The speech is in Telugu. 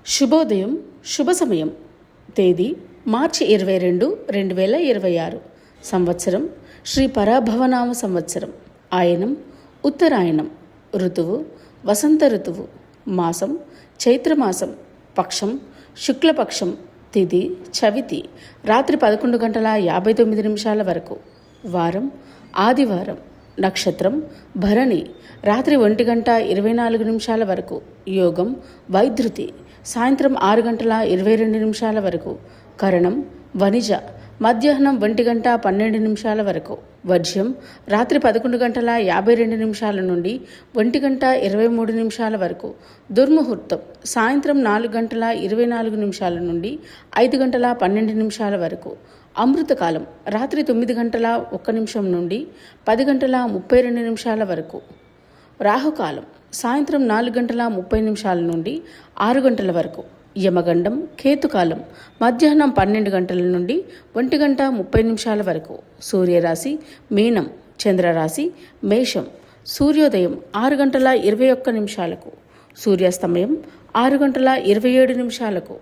శుభోదయం, శుభ సమయం. తేదీ మార్చి 22, 2026. సంవత్సరం శ్రీ పరాభవనామ సంవత్సరం. ఆయనం ఉత్తరాయణం. ఋతువు వసంత ఋతువు. మాసం చైత్రమాసం. పక్షం శుక్లపక్షం. తిథి చవితి. రాత్రి 11:59 వరకు. వారం ఆదివారం. నక్షత్రం భరణి. రాత్రి 1:24 వరకు. యోగం వైధృతి. సాయంత్రం 6:22 వరకు. కరణం వనిజ. మధ్యాహ్నం 1:12 వరకు. వర్జ్యం రాత్రి 11:52 నుండి 1:23 వరకు. దుర్ముహూర్తం సాయంత్రం 4:24 నుండి 5:12 వరకు. అమృతకాలం రాత్రి 9:01 నుండి 10:32 వరకు. రాహుకాలం సాయంత్రం 4:30 నుండి 6 గంటల వరకు. యమగండం కేతుకాలం మధ్యాహ్నం 12 గంటల నుండి 1:30 వరకు. సూర్యరాశి మీనం. చంద్రరాశి మేషం. సూర్యోదయం 6:21. సూర్యాస్తమయం 6:27.